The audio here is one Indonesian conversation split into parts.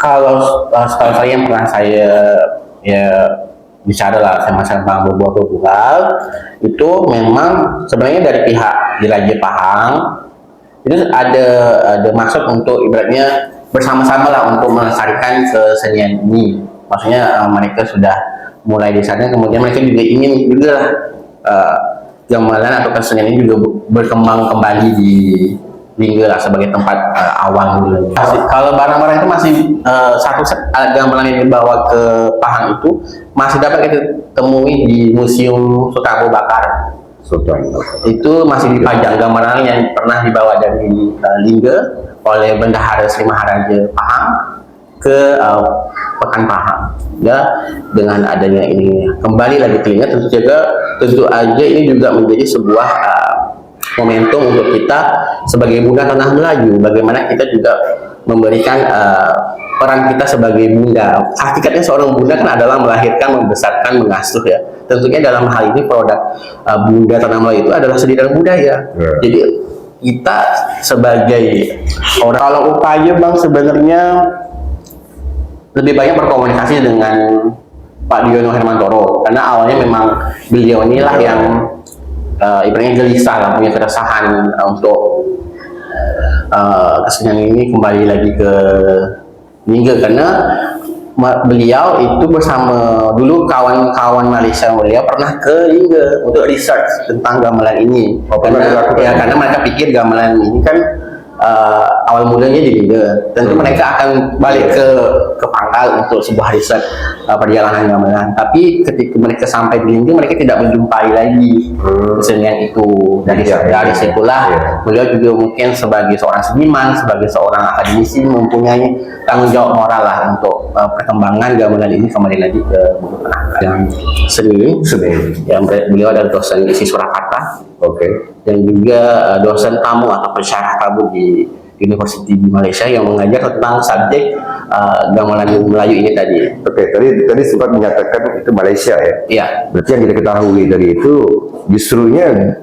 Kalau sekali yang pernah saya ya bicara lah sama tentang beberapa tunggal itu memang sebenarnya dari pihak di Raja Pahang itu ada maksud untuk ibaratnya bersama-sama lah untuk melestarikan kesenian ini. Maksudnya mereka sudah mulai di sana, kemudian mereka juga ingin juga lah gamelan atau kesenian ini juga berkembang kembali di Lingga lah sebagai tempat awal dulu. Kalau barang-barang itu masih satu gamelan yang dibawa ke Pahang itu masih dapat kita temui di Museum Sultan Abu Bakar. Itu masih dipajang gamelan yang pernah dibawa dari Lingga oleh Bendahara Sri Maharaja Pahang ke Pekan Pahang. Ya, dengan adanya ini kembali lagi ke Lingga, tentu aja ini juga menjadi sebuah momentum untuk kita sebagai bunda tanah Melayu, bagaimana kita juga memberikan peran kita sebagai bunda. Hakikatnya seorang bunda kan adalah melahirkan, membesarkan, mengasuh ya. Tentunya dalam hal ini produk bunda tanah Melayu itu adalah seni dan budaya. Jadi kita sebagai orang, kalau upaya Bang sebenarnya lebih banyak berkomunikasi dengan Pak Diono Hermantoro, karena awalnya memang beliau inilah yang ibaratnya gelisah lah, punya keresahan untuk kesenian ini kembali lagi ke Lingga, karena beliau itu bersama dulu kawan-kawan Malaysia beliau pernah ke Lingga untuk research tentang gamelan ini. Karena mereka pikir gamelan ini kan awal mulanya di Lingga, tentu mereka akan balik ke Pangkal untuk sebuah riset perjalanan gamelan. Tapi ketika mereka sampai di Lingga, mereka tidak menjumpai lagi kesenian itu. Dari situlah beliau juga mungkin sebagai seorang seniman, sebagai seorang akademisi mempunyai tanggung jawab moral lah untuk perkembangan gamelan ini kembali lagi ke Bumi Tengah. Yang seni, yang beliau adalah dosen isi Surakarta. Dan juga dosen tamu atau pensyarah tamu di University di Malaysia yang mengajar tentang subjek gamelan Melayu ini tadi. Tadi sempat menyatakan itu Malaysia ya? Iya. Berarti yang kita ketahui dari itu justrunya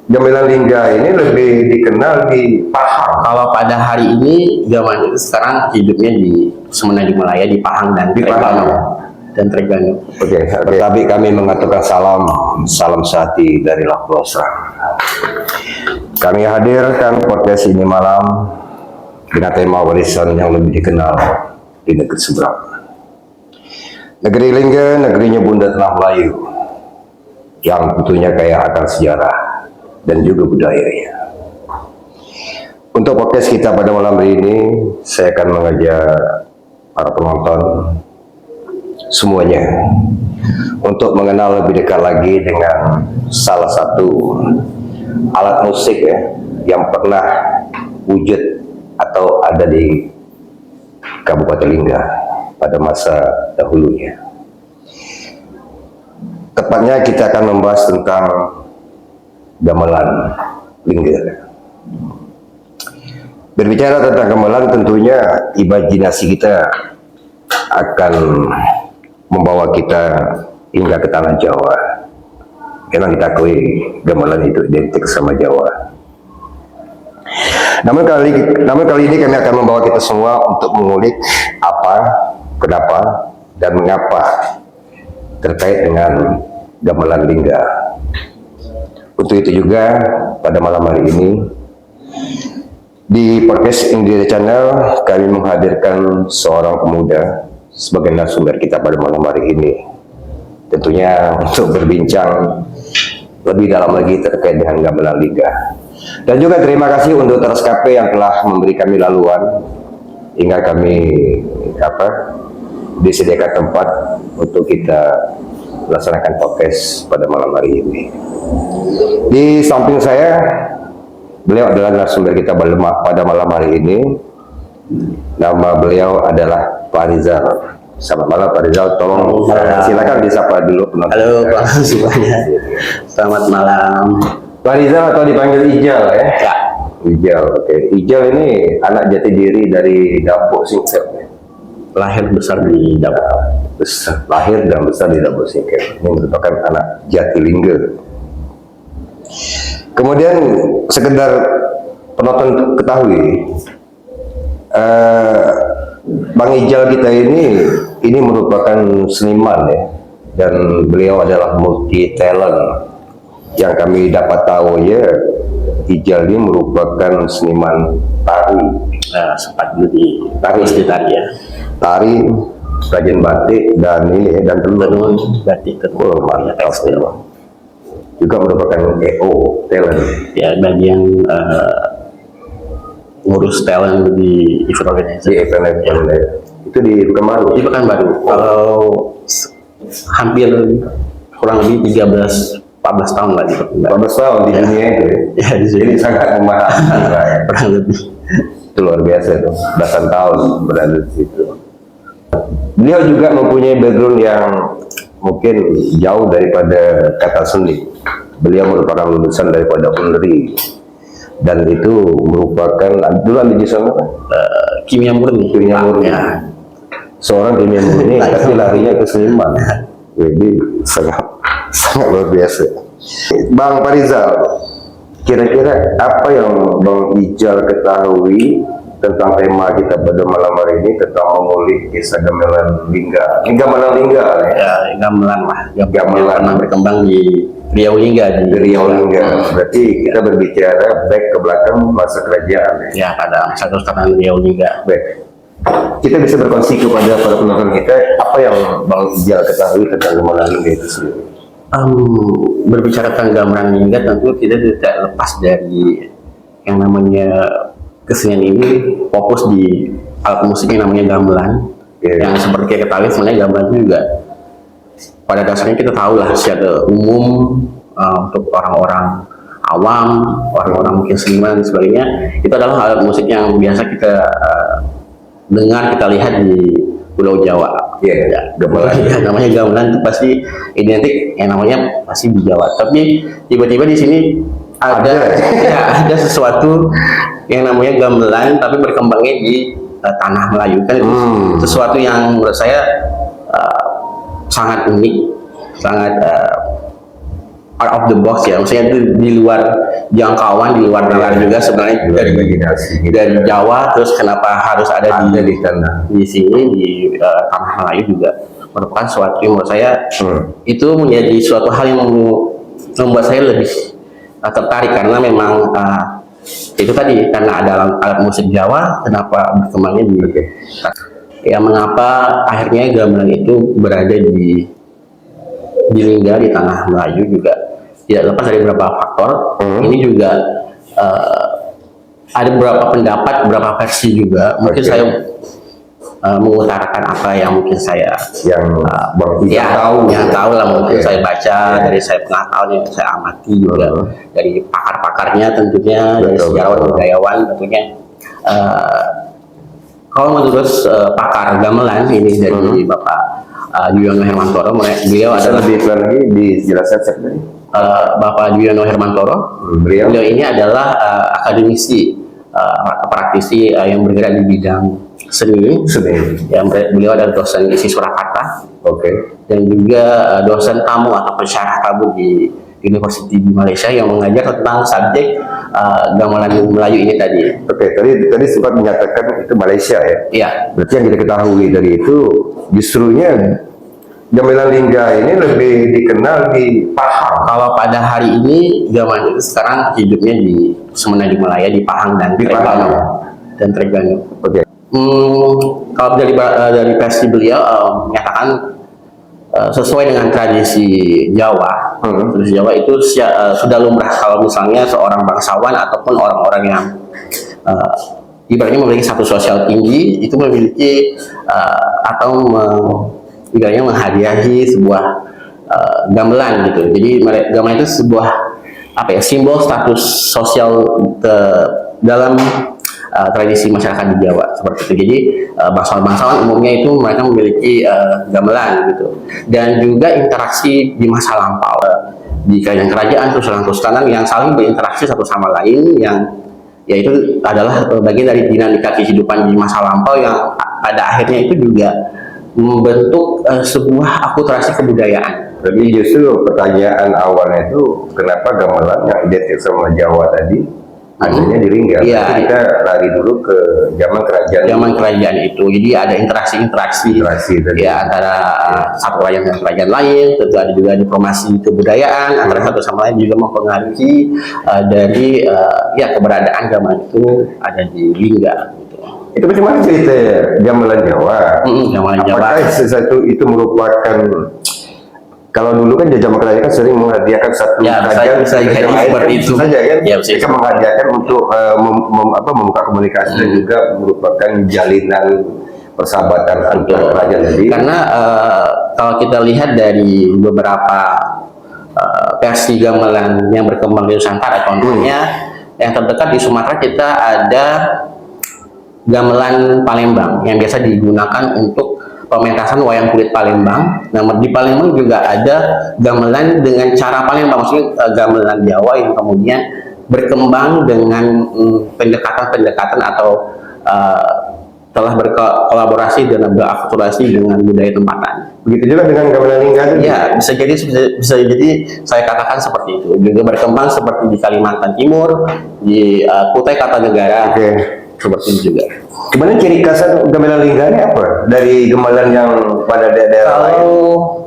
gamelan Lingga ini lebih dikenal di Pahang. Kalau pada hari ini gamelan itu sekarang hidupnya di Semenanjung Malaya, di Pahang dan Trengganu. Tapi kami mengatakan salam sehati dari Laklosa. Kami hadirkan podcast ini malam dengan tema warisan yang lebih dikenal di negeri seberang. Negeri Lingga, negerinya Bunda Tanah Melayu, yang tentunya kaya akan sejarah dan juga budayanya. Untuk podcast kita pada malam hari ini, saya akan mengajak para penonton semuanya untuk mengenal lebih dekat lagi dengan salah satu alat musik ya, yang pernah wujud atau ada di Kabupaten Lingga pada masa dahulunya. Tepatnya kita akan membahas tentang gamelan Lingga. Berbicara tentang gamelan, tentunya imajinasi kita akan membawa kita hingga ke tanah Jawa. Karena kita akui gamelan itu identik sama Jawa. Namun kali ini kami akan membawa kita semua untuk mengulik apa, kenapa, dan mengapa terkait dengan gamelan Lingga. Untuk itu juga pada malam hari ini di podcast Indira Channel kami menghadirkan seorang pemuda sebagai narasumber kita pada malam hari ini. Tentunya untuk berbincang lebih dalam lagi terkait dengan gamelan Lingga. Dan juga terima kasih untuk Traskape yang telah memberi kami laluan hingga kami disediakan tempat untuk kita melaksanakan podcast pada malam hari ini. Di samping saya, beliau adalah narasumber kita pada malam hari ini. Nama beliau adalah Pak Rizal. Selamat malam Pak Rizal, tolong silakan disapa dulu penonton. Halo Pak semuanya, selamat malam. Pak Rizal atau dipanggil Ijal ya? Ya. Ijal, oke. Ijal ini anak jati diri dari Dampuk Singkep. Lahir besar di Dampuk. Lahir dan besar di Dampuk Singkep. Ini merupakan anak jati Lingga. Kemudian sekedar penonton ketahui, Bang Ijal kita ini merupakan seniman ya, dan beliau adalah multi talent. Yang kami dapat tahu ya, Ijal ini merupakan seniman tari. Sempat dulu di tari ya. Tari, rajin batik dan ini dan tenun. Batik Oh, mantap. Juga merupakan EO talent. Ya, bagian ngurus talent di event organizer. Di event itu di Pekanbaru. Di Pekanbaru. Kalau hampir kurang lebih 13-14 tahun lah di Pekanbaru. 14 tahun di dunia itu ya. Ya, di sini Jadi sangat memahami ya. kurang lebih. Itu luar biasa itu. Belasan tahun berada di situ. Beliau juga mempunyai background yang mungkin jauh daripada kata seni. Beliau merupakan lulusan daripada UNRI. Dan itu merupakan dulu ambil jurusan apa? Kimia murni. Kimia murni. Ya. Seorang kimia murni tapi larinya ke seniman. Jadi sangat luar biasa. Bang Farizal, kira-kira apa yang Bang Ijal ketahui tentang tema kita pada malam hari ini tentang mengulik kisah gamelan Lingga? Ini gamelan Lingga ya? Ya, gamelan lah. Gamelan. Pernah berkembang di Riau Lingga. Di Riau Lingga. Berarti kita berbicara back ke belakang masa kerajaan ya? Ya, pada masa kesultanan Riau Lingga. Baik. Kita bisa berkongsi kepada para penonton kita apa yang Bang Ijal ketahui tentang gamelan Lingga itu sendiri? Berbicara tentang gamelan Lingga tentu tidak lepas dari yang namanya kesenian ini fokus di alat musik yang namanya gamelan. Yang seperti kita ketahui sebenarnya gamelan itu juga pada dasarnya kita tahu lah secara umum untuk orang-orang awam, orang-orang mungkin seniman dan sebagainya, itu adalah alat musik yang biasa kita dengar, kita lihat di Pulau Jawa. Gamelan. Ya, namanya gamelan itu pasti identik yang namanya pasti di Jawa. Tapi tiba-tiba di sini ada sesuatu yang namanya gamelan tapi berkembangnya di tanah Melayu, kan itu sesuatu yang menurut saya sangat unik, sangat out of the box ya, maksudnya itu di luar jangkauan, di luar nalar juga sebenarnya dari Jawa, terus kenapa harus ada di sini di tanah Melayu juga merupakan suatu yang menurut saya itu menjadi suatu hal yang membuat saya lebih tertarik, karena memang itu tadi karena ada alat musik Jawa, kenapa berkembangnya di ya, mengapa akhirnya gamelan itu berada di Lingga, di tanah Melayu juga tidak lepas dari beberapa faktor. Ini juga ada beberapa pendapat, beberapa versi juga. Mungkin saya mengutarakan apa yang mungkin saya tahu lah, mungkin saya baca dari saya pengetahuan yang saya amati juga dari pakar-pakarnya tentunya, dari sejarawan budayawan tentunya. Kalau menurut pakar gamelan ini dari Bapak Dwiono Hermantoro, beliau adalah lagi dijelaskan sekali. Bapak Dwiono Hermantoro, beliau ini adalah akademisi, praktisi yang bergerak di bidang seni. Yang beliau adalah dosen isi Surakarta, dan juga dosen tamu atau pensyarah tamu di University di Malaysia yang mengajar tentang subjek gamelan Melayu ini tadi. Tadi sempat menyatakan itu Malaysia ya? Iya. Berarti yang kita ketahui dari itu justrunya gamelan Lingga ini lebih dikenal di Pahang. Kalau pada hari ini gamelan itu sekarang hidupnya di Semenanjung Malaya, di Pahang dan Trengganu. Kalau dari versi beliau menyatakan sesuai dengan tradisi Jawa. Tradisi Jawa itu sudah lumrah kalau misalnya seorang bangsawan ataupun orang-orang yang ibaratnya memiliki status sosial tinggi itu memiliki atau ibaratnya menghadiahi sebuah gamelan gitu. Jadi gamelan itu sebuah simbol status sosial dalam tradisi masyarakat di Jawa seperti itu. Jadi bangsawan-bangsawan umumnya itu mereka memiliki gamelan gitu, dan juga interaksi di masa lampau di kerajaan kesultanan yang saling berinteraksi satu sama lain, yang yaitu adalah bagian dari dinamika kehidupan di masa lampau yang pada akhirnya itu juga membentuk sebuah akulturasi kebudayaan. Jadi justru pertanyaan awalnya itu kenapa gamelan yang identik sama Jawa tadi adanya di Lingga. Iya. Berarti kita lari dulu ke zaman kerajaan itu. Jadi ada interaksi tadi. ya antara satu kerajaan dan kerajaan lain. Tentu ada juga diplomasi kebudayaan antara satu sama lain, juga mempengaruhi dari ya keberadaan gamelan itu ada di Lingga. Gitu. Itu bagaimana cerita gamelan Jawa? Gamelan Jawa. Apakah sesuatu itu merupakan, kalau dulu kan Jajah Makassar kan sering menghadiahkan satu kajian seperti itu saja kan, ya, mereka menghadiahkan untuk membuka komunikasi dan juga merupakan jalinan persahabatan antar kerajaan. Jadi karena kalau kita lihat dari beberapa versi gamelan yang berkembang di Nusantara, contohnya yang terdekat di Sumatera kita ada gamelan Palembang yang biasa digunakan untuk pementasan wayang kulit Palembang. Nah, di Palembang juga ada gamelan dengan cara Palembang, maksudnya gamelan Jawa yang kemudian berkembang dengan pendekatan-pendekatan atau telah berkolaborasi dan berakulturasi dengan budaya tempatan. Begitu juga dengan gamelan Lingga. Ya, bisa jadi saya katakan seperti itu. Juga berkembang seperti di Kalimantan Timur, di Kutai Kartanegara. Seperti itu juga. Gimana ciri khas gamelan Lingga ini apa? Dari gamelan yang pada daerah lain?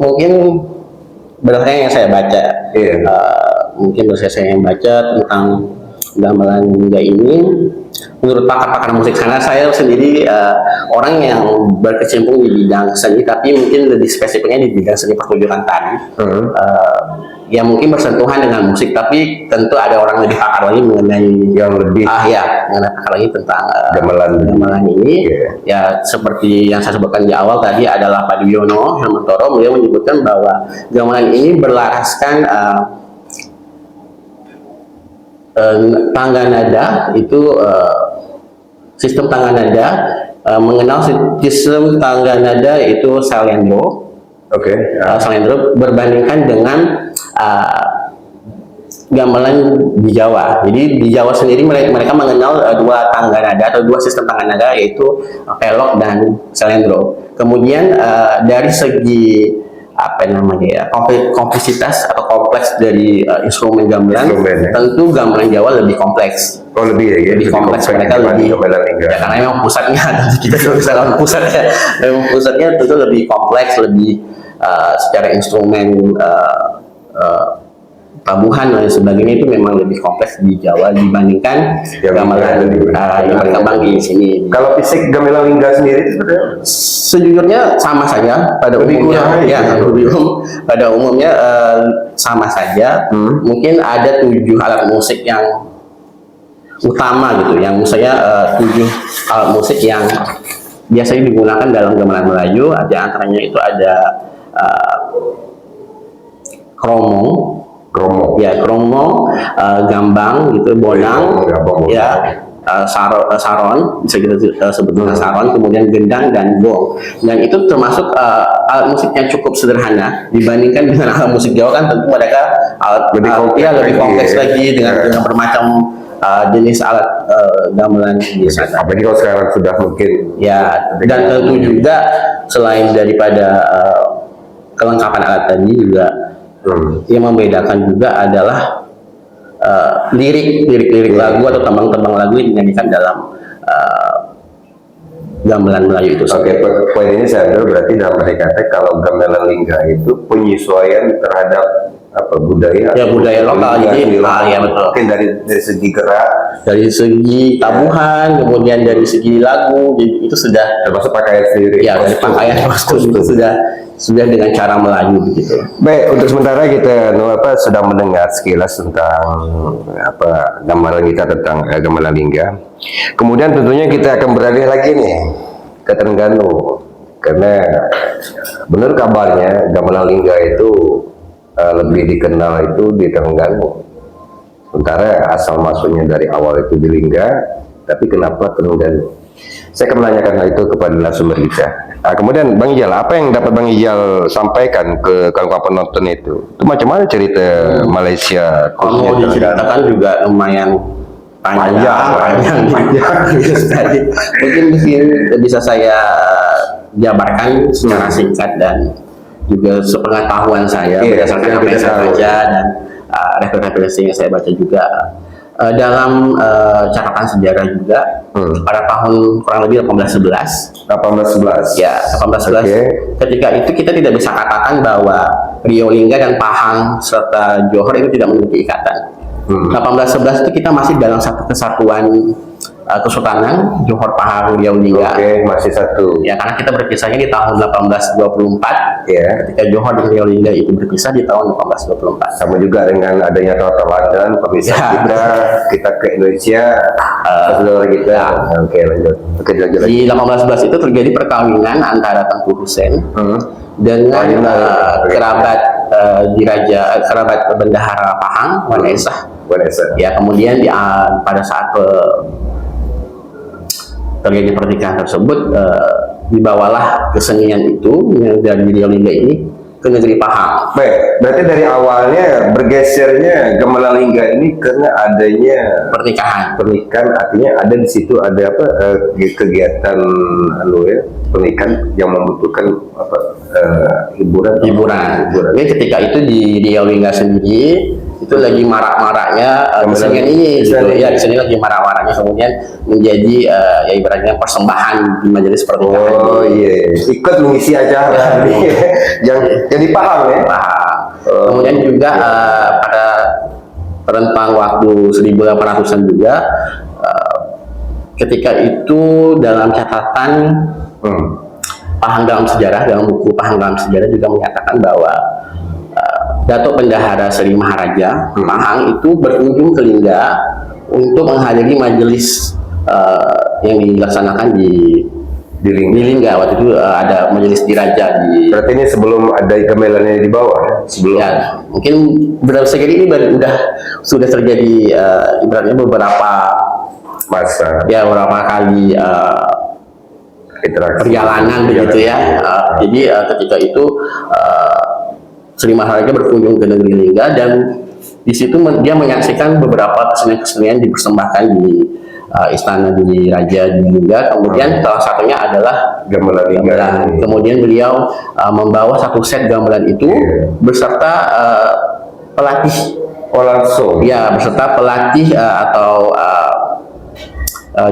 Mungkin berdasarkan yang saya baca, mungkin berdasarkan yang baca tentang gamelan Lingga ini, menurut pakar-pakar musik, karena saya sendiri orang yang berkecimpung di bidang seni, tapi mungkin lebih spesifiknya di bidang seni pertunjukan tari. Ya mungkin bersentuhan dengan musik, tapi tentu ada orang lebih pakar lagi mengenai yang lebih mengenai pakar lagi tentang gamelan ini. Ya seperti yang saya sebutkan di awal tadi adalah Pak Dwiono Hermantoro, beliau menyebutkan bahwa gamelan ini berlaraskan tangga nada itu, sistem tangga nada, mengenal sistem tangga nada itu Salendro. Salendro berbandingkan dengan gamelan di Jawa. Jadi di Jawa sendiri mereka mengenal dua tangga nada atau dua sistem tangga nada, yaitu pelok dan Salendro. Kemudian dari segi kompleksitas atau kompleks dari instrumen gamelan, tentu gamelan Jawa lebih kompleks. Lebih kompleks, mereka lebih ya, karena memang pusatnya kita juga bisa lawan pusatnya. Memang pusatnya tentu lebih kompleks, lebih secara instrumen tabuhan dan sebagainya itu memang lebih kompleks di Jawa dibandingkan gamelan yang berkembang di sini. Kalau fisik gamelan Lingga sendiri sejujurnya sama saja pada umumnya. Pada umumnya sama saja. Mungkin ada 7 alat musik yang utama gitu, yang misalnya 7 alat musik yang biasanya digunakan dalam gamelan Melayu. Ada antaranya itu ada kromong, gambang gitu, bonang, saron, bisa kita sebutkan saron, kemudian gendang dan gong. Dan itu termasuk alat musik yang cukup sederhana dibandingkan dengan alat musik Jawa, kan tentu mereka lebih kompleks lagi dengan bermacam jenis alat gamelan di sana. Apalagi kalau sekarang sudah mungkin. Dan tentu juga selain daripada kelengkapan alat tadi juga yang membedakan juga adalah lirik lagu atau tembang-tembang lagu yang dinyanyikan dalam gamelan Melayu itu. Poin ini saya ambil berarti dalam kata kalau gamelan Lingga itu penyesuaian terhadap budaya lokal. Jadi betul. Mungkin dari segi gerak, dari segi tabuhan, kemudian dari segi lagu, jadi itu sudah termasuk pakaian sendiri. Dari pakaian kostum itu sudah dengan cara Melayu begitu. Baik, untuk sementara kita sudah mendengar sekilas tentang gambaran kita tentang gamelan Lingga. Kemudian tentunya kita akan beralih lagi nih ke Trengganu, karena benar kabarnya gamelan Lingga itu lebih dikenal itu di Trengganu. Sementara asal masuknya dari awal itu di Lingga, tapi kenapa Trengganu? Saya akan menanyakan hal itu kepada narasumber kita. Kemudian Bang Ijal, apa yang dapat Bang Ijal sampaikan ke kawan-kawan penonton itu? Itu macam mana cerita Malaysia? Kalau diceritakan juga lumayan panjang. Mungkin bisa saya jabarkan secara singkat dan juga sepengetahuan saya berdasarkan apa yang saya baca dan referensi yang saya baca juga. dalam catatan sejarah juga pada tahun kurang lebih 1811 1811. ya 1811 Oke. ketika itu kita tidak bisa katakan bahwa Riau Lingga dan Pahang serta Johor itu tidak memiliki ikatan. 1811 itu kita masih dalam satu kesatuan Kesultanan Johor Pahang Riau Lingga. Oke, masih satu. Ya, karena kita berpisahnya di tahun 1824 Ya. ketika Johor dan Riau Lingga itu berpisah di tahun 1824. Sama juga dengan adanya Tata London, pemisah Ya. kita ke Indonesia, saudara kita. Oke, lanjut. Oke, lanjut lagi. Di 1811 itu terjadi perkawinan antara Tengku Hussein dengan kerabat kerabat bendahara Pahang, Wan Esah. Ya, kemudian pada saat terjadi pernikahan tersebut, dibawalah kesenian itu dari Riau Lingga ini ke negeri Pahang. Baik, berarti dari awalnya bergesernya Gamelan Lingga ini karena adanya Pernikahan. pernikahan, artinya ada di situ ada apa kegiatan pernikahan yang membutuhkan apa hiburan. Jadi ketika itu di Riau Lingga sendiri itu lagi marak-maraknya kesenian ini, gitu. Ya kesenian lagi marak-maraknya, kemudian menjadi ya ibaratnya persembahan di majelis pernikahan. Oh iya, ikut mengisi acara yang jadi paham ya. Kemudian juga pada rentang waktu 1800-an juga ketika itu dalam catatan Pahang dalam sejarah, dalam buku Pahang dalam sejarah juga menyatakan bahwa Datuk Bendahara Seri Maharaja Pahang itu berkunjung ke Lingga untuk menghadiri majelis yang dilaksanakan di Lingga. Waktu itu ada majelis diraja di. Berarti ini sebelum ada gamelannya di bawah ya? Sebelum. Ya, mungkin beberapa segini ini sudah terjadi ibaratnya beberapa Masa. Ya, beberapa kali Interaksi. perjalanan begitu ya. Jadi ketika itu Sri Maharaja berkunjung ke negeri Lingga dan di situ dia menyaksikan beberapa kesenian-kesenian dipersembahkan di istana di Raja di Lingga. Kemudian salah satunya adalah Gamelan Lingga. Kemudian beliau membawa satu set gamelan itu beserta pelatih. Oh langsung. Ya, beserta pelatih atau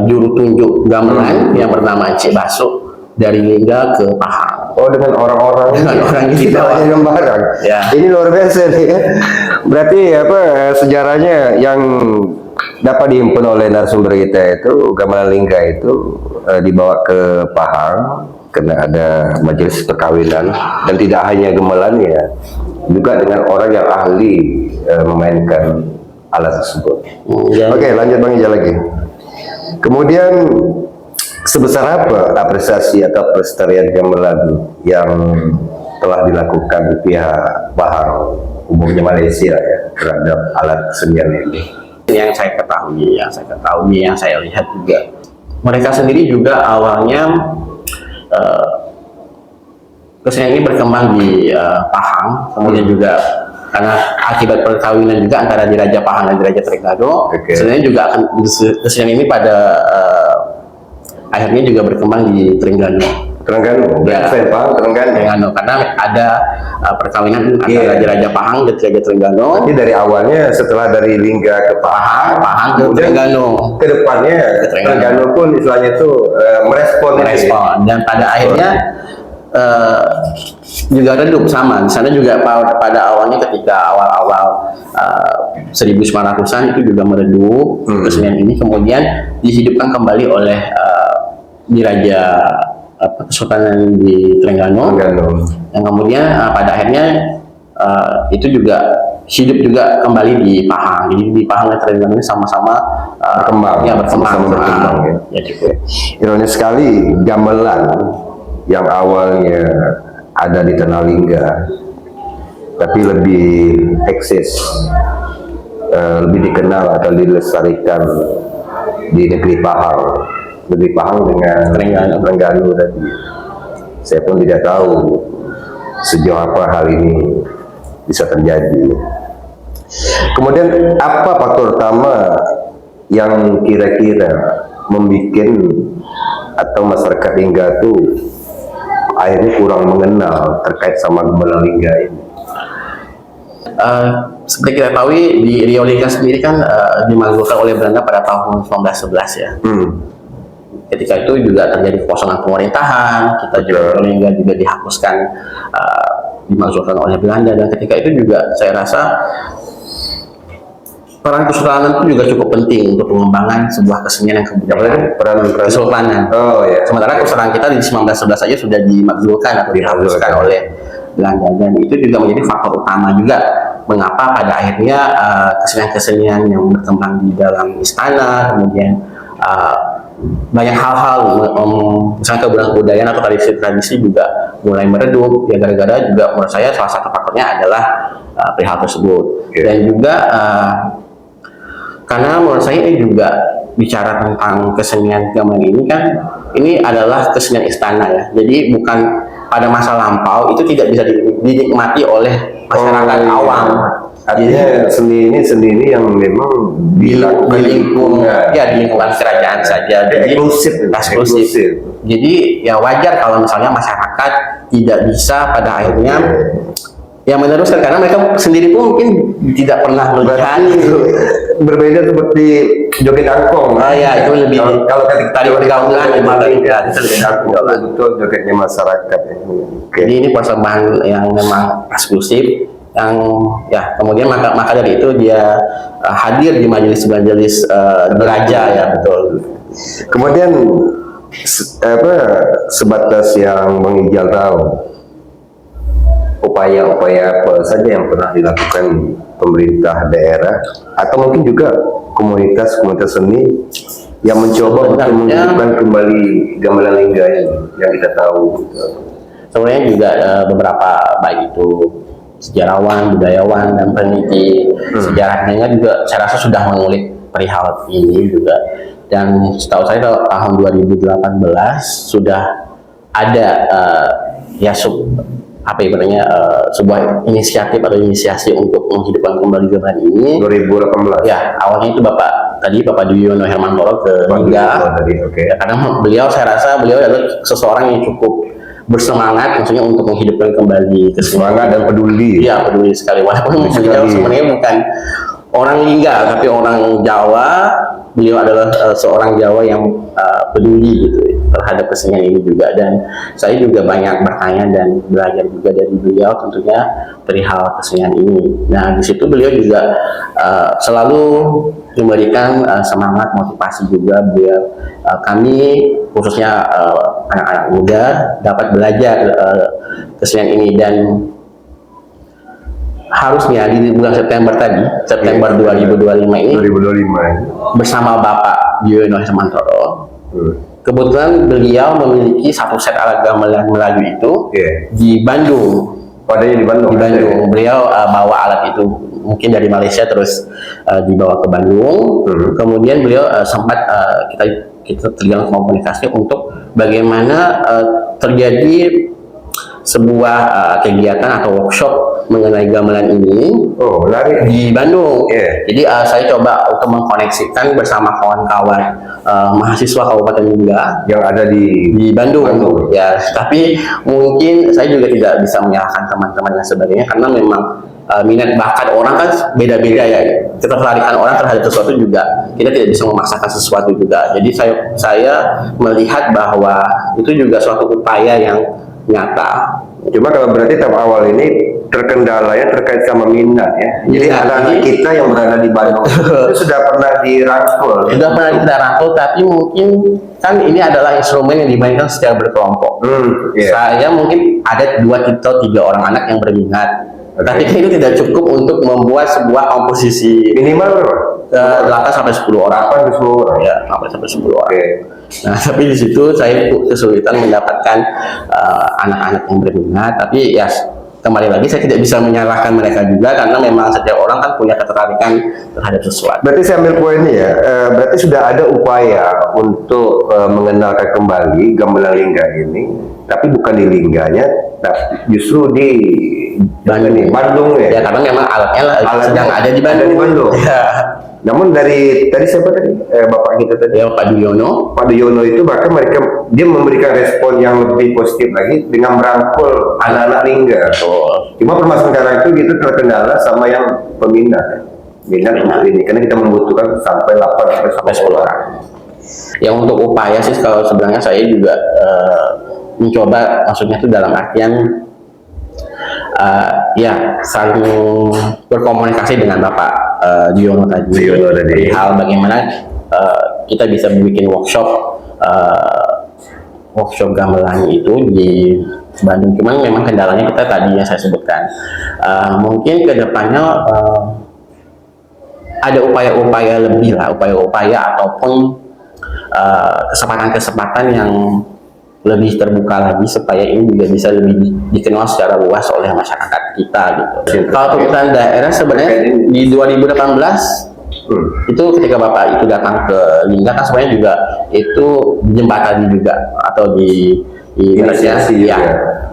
juru tunjuk gamelan yang bernama Cik Baso dari Lingga ke Pahang. Oh, dengan orang-orang di tidak bawah. hanya sembarang. Ya. Ini luar biasa nih ya. Berarti apa sejarahnya yang dapat dihimpun oleh narasumber kita itu Gamelan Lingga itu dibawa ke Pahang karena ada majelis perkawinan, dan tidak hanya gamelannya, juga dengan orang yang ahli memainkan alat tersebut. Oke, lanjut Bang Ija lagi. Kemudian sebesar apa apresiasi atau pelestarian gamelan yang telah dilakukan di pihak Pahang, umumnya Malaysia ya, terhadap alat kesenian ini? Yang saya ketahui, yang saya lihat juga, mereka sendiri juga awalnya kesenian ini berkembang di Pahang, kemudian juga karena akibat perkawinan juga antara di Raja Pahang dan di Raja Terengganu, kesenian juga kesenian ini pada akhirnya juga berkembang di Terengganu. Ya, Terengganu, karena ada perkawinan antara Raja Pahang dan Raja Terengganu. Jadi dari awalnya setelah dari Lingga ke Pahang ke Terengganu. Kedepannya Terengganu pun istilahnya itu merespon. Dan pada akhirnya juga redup sama. Di sana juga pada awalnya ketika awal-awal 1900-an itu juga meredup kesenian ini, kemudian dihidupkan kembali oleh Diraja Kesultanan di Terengganu. Yang kemudian pada akhirnya itu juga hidup juga kembali di Pahang. Jadi di Pahang dan Terengganu ini sama-sama berkembang. Ya, cukup. Ironis sekali, gamelan yang awalnya ada di Tanah Lingga tapi lebih eksis, lebih dikenal atau dilestarikan di negeri Pahang dengan Terengganu tadi. Saya pun tidak tahu sejauh apa hal ini bisa terjadi. Kemudian apa faktor utama yang kira-kira membuat atau masyarakat Lingga itu akhirnya kurang mengenal terkait sama Gamelan Lingga ini? seperti kita tahu di Riau Lingga sendiri kan dimanggulkan oleh Belanda pada tahun 1911 ya. Ketika itu juga terjadi kekosongan pemerintahan, kita juga Riau Lingga juga dihapuskan, dimanggulkan oleh Belanda, dan ketika itu juga saya rasa peran kesultanan itu juga cukup penting untuk pengembangan sebuah kesenian dan kebudayaan. Peran Kesultanan. Oh ya. Sementara kesultanan kita di 1911 saja sudah dimakzulkan atau dihapuskan oleh Belanda, dan itu juga menjadi faktor utama juga mengapa pada akhirnya kesenian-kesenian yang berkembang di dalam istana, kemudian banyak hal-hal misalnya kebudayaan atau tradisi-tradisi juga mulai meredup ya, gara-gara juga menurut saya salah satu faktornya adalah perihal tersebut. Dan juga karena menurut saya ini juga bicara tentang kesenian gamelan ini kan, ini adalah kesenian istana ya, jadi bukan pada masa lampau itu tidak bisa dinikmati oleh masyarakat awam. Artinya seni ini yang memang di lingkungan kerajaan saja, jadi eksklusif. Jadi ya wajar kalau misalnya masyarakat tidak bisa pada akhirnya yang meneruskan, karena mereka sendiri pun mungkin tidak pernah melihat itu. Berbeda seperti joget angkong. Ya itu lebih kalau tadi gamelan itu lebih angkong, betul jogetnya masyarakat. Jadi ini persembahan yang memang eksklusif, yang ya kemudian maka dari itu dia hadir di majelis raja ya, betul. Kemudian sebatas yang menginjal tahu upaya-upaya apa saja yang pernah dilakukan pemerintah daerah atau mungkin juga komunitas seni yang mencoba untuk menghidupkan kembali gamelan Lingga yang kita tahu. Sebenarnya juga beberapa baik itu sejarawan, budayawan, dan peneliti sejarahnya juga saya rasa sudah mengulik perihal ini juga, dan setahu saya tahun 2018 sudah ada sebuah inisiatif atau inisiasi untuk menghidupkan kembali gamelan ini 2018 ya. Awalnya itu Bapak Dwiono Hermantoro ke Lingga ya, karena saya rasa beliau adalah seseorang yang cukup bersemangat, maksudnya untuk menghidupkan kembali semangat dan peduli. Iya, peduli sekali. Walaupun beliau sebenarnya bukan orang Lingga tapi orang Jawa, beliau adalah seorang Jawa yang peduli gitu terhadap kesenian ini juga, dan saya juga banyak bertanya dan belajar juga dari beliau tentunya perihal kesenian ini. Nah, di situ beliau juga selalu memberikan semangat, motivasi juga beliau kami khususnya anak-anak muda dapat belajar kesenian ini, dan harusnya di bulan September 2025 ini bersama Bapak Dwiono Hermantoro. Kebetulan beliau memiliki satu set alat gamelan Melayu itu di Bandung. Padanya di Bandung. Beliau bawa alat itu mungkin dari Malaysia terus dibawa ke Bandung. Kemudian beliau sempat kita terjalin komunikasi untuk bagaimana terjadi sebuah kegiatan atau workshop mengenai gamelan ini di Bandung. Jadi saya coba untuk mengkoneksikan bersama kawan-kawan mahasiswa Kabupaten Lingga yang ada di Bandung. Ya, tapi mungkin saya juga tidak bisa menyalahkan teman-teman dan sebagainya, karena memang minat bakat orang kan beda-beda ya. Ketertarikan orang terhadap sesuatu juga kita tidak bisa memaksakan sesuatu juga. Jadi saya melihat bahwa itu juga suatu upaya yang nyata. Cuma kalau berarti tahap awal ini terkendalanya terkait sama minat ya. Jadi anak-anak kita yang berada di Bandung itu sudah pernah dirangkul. Sudah pernah kita rangkul, tapi mungkin kan ini adalah instrumen yang dimainkan secara berkelompok. Saya mungkin ada 2 atau 3 orang anak yang berminat. Tapi itu tidak cukup untuk membuat sebuah komposisi. Minimal berapa? 8 sampai 10 orang. 8 sampai 10 orang. Ya, 8 sampai 10 orang. Nah, tapi di situ saya kesulitan mendapatkan anak-anak yang berminat. Tapi ya kembali lagi saya tidak bisa menyalahkan mereka juga, karena memang setiap orang kan punya ketertarikan terhadap sesuatu. Berarti saya ambil poinnya ya. Berarti sudah ada upaya untuk mengenalkan kembali gamelan Lingga ini, tapi bukan di Lingganya, tapi justru di Bandung ya. Ya, karena memang alatnya sedang ada di Bandung. Ya. Namun dari tadi siapa tadi? Bapak kita tadi? Ya, Pak Dwiono. Pak Dwiono itu bahkan dia memberikan respon yang lebih positif lagi dengan merangkul anak-anak Lingga. Cuma permasalahan sekarang itu gitu terkendala sama yang peminat untuk ini, karena kita membutuhkan sampai 8 sampai 10 orang. Yang untuk upaya sih kalau sebenarnya saya juga mencoba, maksudnya itu dalam artian ya saling berkomunikasi dengan Bapak Diono tadi, hal bagaimana kita bisa bikin workshop gamelan itu di Bandung. Cuman memang kendalanya kita tadi yang saya sebutkan, mungkin kedepannya ada upaya-upaya lebih lah, upaya-upaya ataupun kesempatan-kesempatan yang lebih terbuka lagi supaya ini juga bisa lebih dikenal secara luas oleh masyarakat kita gitu. Kalau pemerintahan daerah sebenarnya di 2018 itu ketika Bapak itu datang ke Lingga kan sebenarnya juga itu dijembatani juga atau di inisiasi ya,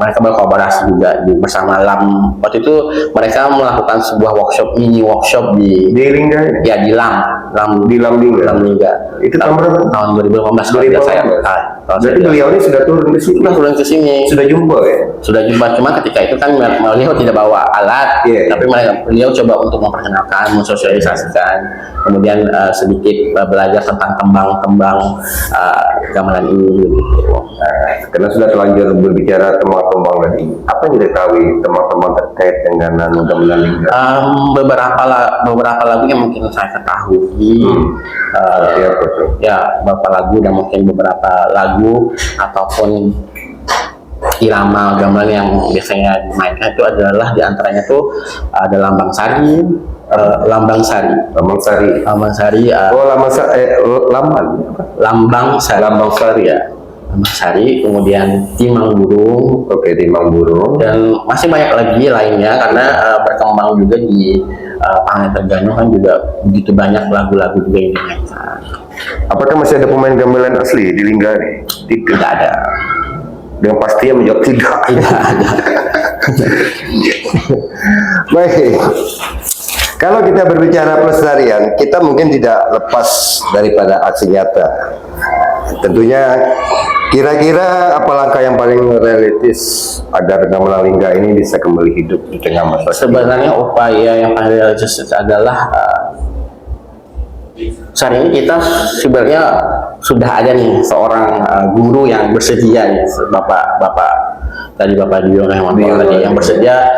mereka berkolaborasi juga bersama LAM. Waktu itu mereka melakukan sebuah mini workshop di Lingga ya, di Lingga. Itu tahun berapa? Tahun 2015 kalau tidak saya. Berarti beliau ini sudah turun ke sini. Sudah turun ke sini. Sudah jumpa ya? Sudah jumpa, cuma ketika itu kan beliau tidak bawa alat, tapi beliau coba untuk memperkenalkan, mensosialisasikan, kemudian sedikit belajar tentang kembang-kembang gamelan ini gitu. Karena sudah terlanjur berbicara tembang-tembang tadi, apa yang diketahui tembang-tembang terkait dengan gamelan Lingga? Beberapa lagu yang mungkin saya ketahui, ya beberapa lagu dan mungkin beberapa lagu ataupun irama gamelan yang biasanya dimainkan itu adalah diantaranya tuh ada Lambang Sari. Lambang Sari. Ya. Lambang Sari, kemudian Timang Burung. Oke, Timang Burung. Dan masih banyak lagi lainnya karena berkembang juga di Pangai Tergano kan juga begitu banyak lagu-lagu juga yang dimainkan. Apakah masih ada pemain gamelan asli di Lingga nih? Tidak ada. Dengan pasti yang menjawab tidak. Tidak ada. Baik. Kalau kita berbicara pelestarian, kita mungkin tidak lepas daripada aksi nyata. Tentunya kira-kira apa langkah yang paling realistis agar gamelan Lingga ini bisa kembali hidup di tengah masyarakat? Sebenarnya upaya yang paling realistis adalah saat ini kita sebenarnya sudah ada nih seorang guru yang bersedia nih, Bapak Diono yang bersedia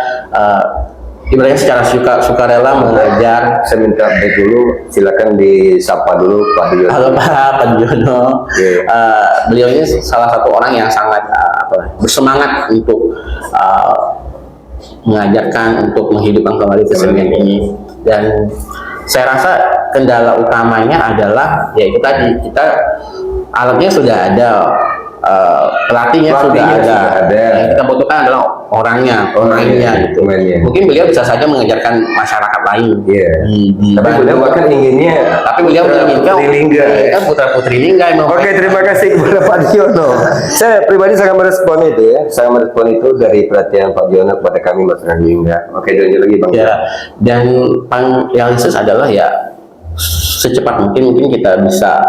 ibaratnya secara sukarela mengajar. Saya minta break dulu, silakan disapa dulu Pak Diono. Halo Pak Diono. Beliau ini salah satu orang yang sangat bersemangat untuk mengajarkan, untuk menghidupkan kembali kesenian ini. Dan saya rasa kendala utamanya adalah yaitu tadi, kita alatnya sudah ada, pelatihnya sudah ada. Yang kita butuhkan adalah orangnya gitu. Mungkin beliau bisa saja mengajarkan masyarakat lain. Tapi beliau bahkan inginnya, menginginkan putra-putri Lingga. Oke, terima kasih kepada Pak Diono. Saya pribadi sangat merespon itu ya, dari perhatian Pak Diono kepada kami masyarakat Lingga. Oke, lanjut lagi Bang. Ya, dan paling realistis adalah ya secepat mungkin kita bisa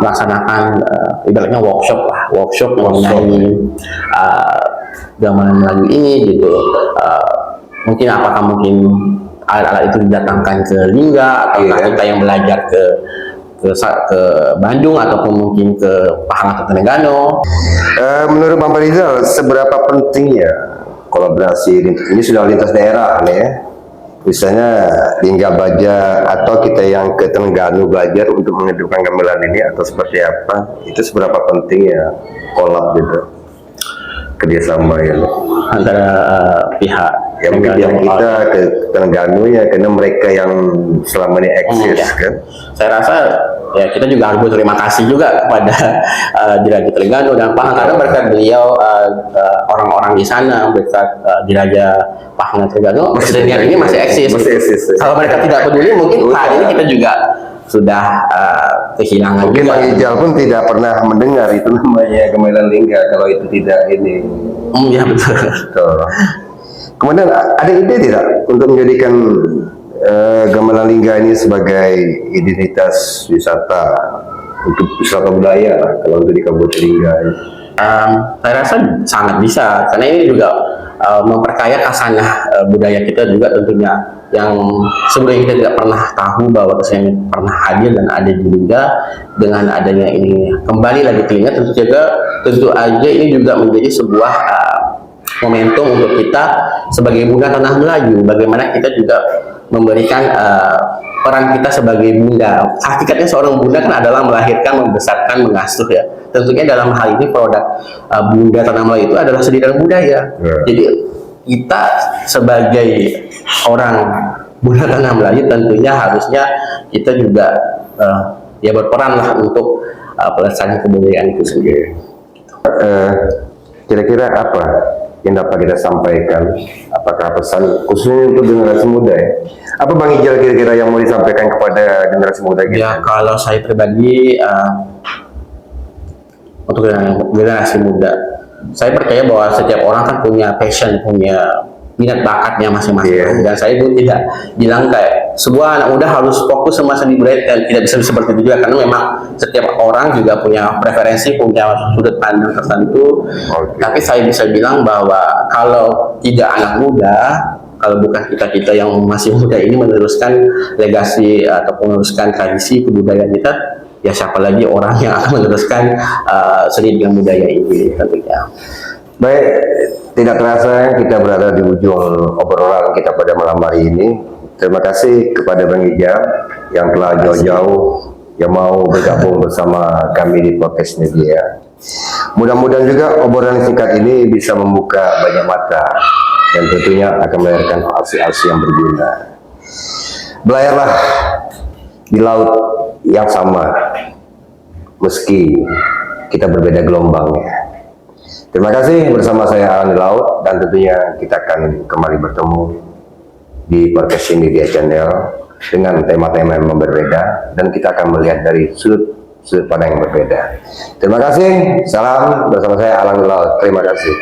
melaksanakan ibaratnya workshop mengenai gamelan lagu ini gitu. Mungkin apakah alat-alat itu didatangkan ke Lingga atau kita yang belajar ke Bandung ataupun mungkin ke Pahang atau Terengganu. Menurut Bang Rizal, seberapa pentingnya kolaborasi ini sudah lintas daerah nih ya? Misalnya Lingga Baja atau kita yang ke Terengganu belajar untuk menghidupkan gamelan ini atau seperti apa? Itu seberapa pentingnya kolab gitu, kerjasama ya antara pihak yang mungkin yang kita ke Terengganu ya, karena mereka yang selama ini eksis kan. Saya rasa ya kita juga harus berterima kasih juga kepada Diraja Terengganu dan Pahang, karena berkat beliau orang-orang di sana, berkat Diraja Pahang dan Terengganu, kesenian ini masih eksis. Kalau mereka tidak peduli, mungkin saat ini kita juga sudah kehilangan. Mungkin Bang Ijal pun tidak pernah mendengar itu namanya gamelan Lingga kalau itu tidak ini. Ya betul. Kemudian ada ide tidak untuk menjadikan gamelan Lingga ini sebagai identitas wisata, untuk wisata budaya kalau untuk di Kabupaten Lingga? Saya rasa sangat bisa, karena ini juga memperkaya khasanah budaya kita juga tentunya, yang sebelumnya kita tidak pernah tahu bahwa kesenian pernah hadir dan ada juga. Dengan adanya ini kembali lagi telinga, tentu aja ini juga menjadi sebuah momentum untuk kita sebagai bunda tanah Melayu, bagaimana kita juga memberikan peran kita sebagai bunda. Hakikatnya seorang bunda kan adalah melahirkan, membesarkan, mengasuh ya. Tentunya dalam hal ini produk bunda tanah Melayu itu adalah seni dan budaya. Jadi kita sebagai orang bunda tanah Melayu tentunya harusnya kita juga ya berperan lah untuk pelestarian kebudayaan itu sendiri. Kira-kira apa yang dapat kita sampaikan? Apakah pesan khususnya untuk generasi muda ya? Apa Bang Ijal kira-kira yang mau disampaikan kepada generasi muda kita? Ya, kalau saya pribadi untuk generasi muda, saya percaya bahwa setiap orang kan punya passion, punya minat bakatnya masing-masing. Dan saya itu tidak bilang kayak sebuah anak muda harus fokus sama seni budaya, dan tidak bisa seperti itu juga, karena memang setiap orang juga punya preferensi, punya sudut pandang tertentu. Tapi saya bisa bilang bahwa kalau tidak anak muda, kalau bukan kita yang masih muda ini meneruskan legasi atau meneruskan tradisi kebudayaan kita, ya siapa lagi orang yang akan meneruskan seni dan budaya ini tentunya. Baik, tidak terasa kita berada di ujung obrolan kita pada malam hari ini. Terima kasih kepada Bang Ijal yang telah jauh-jauh yang mau bergabung bersama kami di podcast media. Mudah-mudahan juga obrolan singkat ini bisa membuka banyak mata dan tentunya akan melahirkan aksi-aksi yang berguna. Belayarlah di laut yang sama, meski kita berbeda gelombangnya. Terima kasih, bersama saya Alan di Laut, dan tentunya kita akan kembali bertemu di podcast ini di channel dengan tema-tema yang berbeda, dan kita akan melihat dari sudut pandang yang berbeda. Terima kasih, salam bersama saya Alan di Laut. Terima kasih.